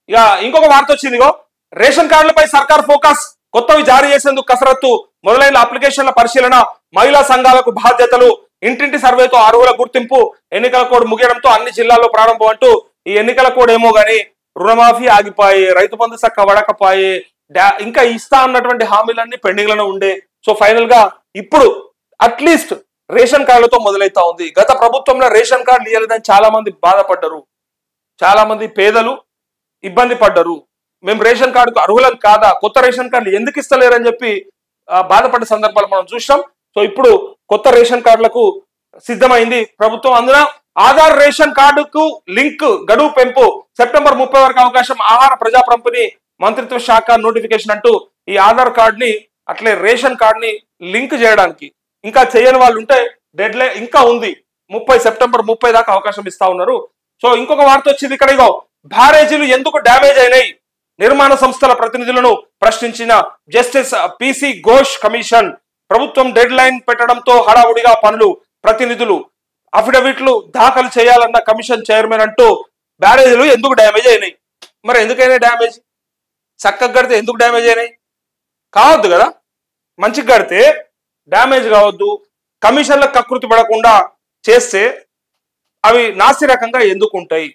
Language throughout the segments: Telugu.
ఇక ఇంకొక వార్త వచ్చింది, ఇగో రేషన్ కార్డులపై సర్కార్ ఫోకస్, కొత్తవి జారీ చేసేందుకు కసరత్తు, మొదలైన అప్లికేషన్ల పరిశీలన, మహిళా సంఘాలకు బాధ్యతలు, ఇంటింటి సర్వేతో అర్హుల గుర్తింపు, ఎన్నికల కోడ్ ముగియడంతో అన్ని జిల్లాల్లో ప్రారంభం అంటూ ఈ ఎన్నికల కోడ్ ఏమో గానీ రుణమాఫీ ఆగిపోయి, రైతు బంధు సక్క వడకపోయి, ఇంకా ఇస్తా అన్నటువంటి హామీలన్నీ పెండింగ్ లోనే ఉండే. సో ఫైనల్ గా ఇప్పుడు అట్లీస్ట్ రేషన్ కార్డులతో మొదలైతా ఉంది. గత ప్రభుత్వంలో రేషన్ కార్డులు ఇవ్వలేదని చాలా మంది బాధపడ్డారు, చాలా మంది పేదలు ఇబ్బంది పడ్డారు. మేము రేషన్ కార్డుకు అర్హులం కాదా, కొత్త రేషన్ కార్డులు ఎందుకు ఇస్తలేరని చెప్పి బాధపడ్డ సందర్భాలు మనం చూసాం. సో ఇప్పుడు కొత్త రేషన్ కార్డులకు సిద్ధమైంది ప్రభుత్వం. అందులో ఆధార్ రేషన్ కార్డుకు లింక్ గడువు పెంపు, సెప్టెంబర్ 30 వరకు అవకాశం, ఆహార ప్రజా పంపిణీ మంత్రిత్వ శాఖ నోటిఫికేషన్ అంటూ ఈ ఆధార్ కార్డుని అట్లే రేషన్ కార్డుని లింక్ చేయడానికి ఇంకా చేయని వాళ్ళు ఉంటే డెడ్ లైన్ ఇంకా ఉంది, సెప్టెంబర్ 30 దాకా అవకాశం ఇస్తా ఉన్నారు. సో ఇంకొక వార్త వచ్చింది ఇక్కడ, ఇగో బ్యారేజీలు ఎందుకు డ్యామేజ్ అయినాయి, నిర్మాణ సంస్థల ప్రతినిధులను ప్రశ్నించిన జస్టిస్ పిసి ఘోష్ కమిషన్, ప్రభుత్వం డెడ్ లైన్ పెట్టడంతో హడావుడిగా పనులు, ప్రతినిధులు అఫిడవిట్లు దాఖలు చేయాలన్న కమిషన్ చైర్మన్ అంటూ బ్యారేజీలు ఎందుకు డ్యామేజ్ అయినాయి. మరి ఎందుకైనా డ్యామేజ్, చక్కగా కడితే ఎందుకు డ్యామేజ్ అయినాయి? కావద్దు కదా, మంచిగా కడితే డ్యామేజ్ కావద్దు, కమిషన్లకు కకృతి పడకుండా చేస్తే అవి నాసి రకంగా ఎందుకు ఉంటాయి?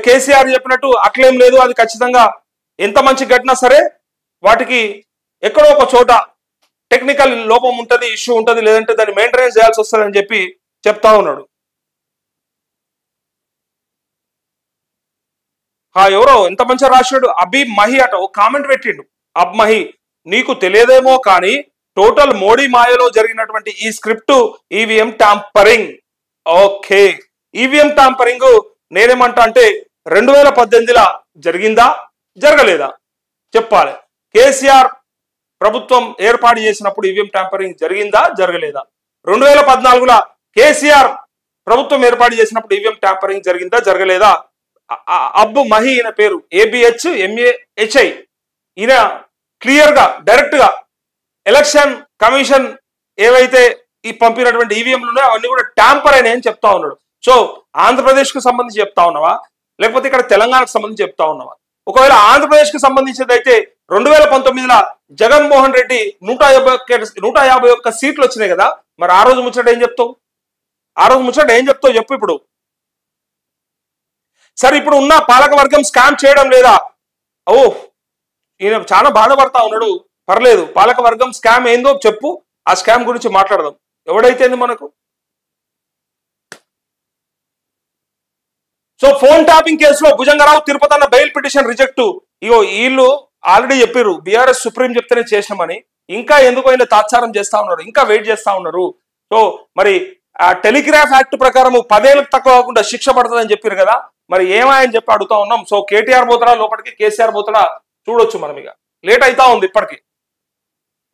కేసీఆర్ చెప్పినట్టు అట్లేం లేదు, అది ఖచ్చితంగా ఎంత మంచి ఘటన సరే వాటికి ఎక్కడో ఒక చోట టెక్నికల్ లోపం ఉంటుంది, ఇష్యూ ఉంటుంది, లేదంటే దాన్ని మెయింటెనెన్స్ చేయాల్సి వస్తుంది అని చెప్పి చెప్తా ఉన్నాడు. ఎవరో ఎంత మంచిగా రాశాడు, అభి మహి అట ఒక కామెంట్ పెట్టిండు. అబ్ మహి, నీకు తెలియదేమో కానీ టోటల్ మోడీ మాయలో జరిగినటువంటి ఈ script EVM tampering. Okay, EVM tampering నేనేమంటా అంటే 2018లో జరిగిందా జరగలేదా చెప్పాలి. కేసీఆర్ ప్రభుత్వం ఏర్పాటు చేసినప్పుడు ఈవీఎం ట్యాంపరింగ్ జరిగిందా జరగలేదా? 2014లో కేసీఆర్ ప్రభుత్వం ఏర్పాటు చేసినప్పుడు ఈవీఎం ట్యాంపరింగ్ జరిగిందా జరగలేదా? అబ్బు మహి ఈయన పేరు ABHMAHI, ఈయన క్లియర్ గా డైరెక్ట్ గా ఎలక్షన్ కమిషన్ ఏవైతే ఈ పంపినటువంటి ఈవీఎంలు ఉన్నాయో అవన్నీ కూడా ట్యాంపర్ అయినాయని చెప్తా ఉన్నాడు. సో ఆంధ్రప్రదేశ్ కు సంబంధించి చెప్తా ఉన్నావా, లేకపోతే ఇక్కడ తెలంగాణకు సంబంధించి చెప్తా ఉన్నావా? ఒకవేళ ఆంధ్రప్రదేశ్ కి సంబంధించింది అయితే 2019లో జగన్మోహన్ రెడ్డి 151 సీట్లు వచ్చినాయి కదా, మరి ఆ రోజు ముచ్చట ఏం చెప్తావు? చెప్పు ఇప్పుడు. సరే, ఇప్పుడు ఉన్న పాలక వర్గం స్కామ్ చేయడం లేదా? ఈయన చాలా బాధపడతా ఉన్నాడు. పర్లేదు, పాలక వర్గం స్కామ్ ఏందో చెప్పు, ఆ స్కామ్ గురించి మాట్లాడదాం. ఎవడైతే మనకు సో ఫోన్ ట్యాపింగ్ కేసులో Bhujangarao Tirupatanna bail petition reject. ఇగో వీళ్ళు ఆల్రెడీ చెప్పారు బీఆర్ఎస్ సుప్రీం చెప్తేనే చేసినామని, ఇంకా ఎందుకు అయినా తాత్సారం చేస్తా ఉన్నారు, ఇంకా వెయిట్ చేస్తా ఉన్నారు. సో మరి ఆ టెలిగ్రాఫ్ యాక్ట్ ప్రకారం 10 ఏళ్ళకు తక్కువ కాకుండా శిక్ష పడుతుందని చెప్పారు కదా, మరి ఏమాయని చెప్పి అడుగుతా ఉన్నాం. సో కేటీఆర్ పోతారా లోపలికి, కేసీఆర్ పోతారా చూడొచ్చు మనం. ఇక లేట్ అవుతా ఉంది ఇప్పటికీ.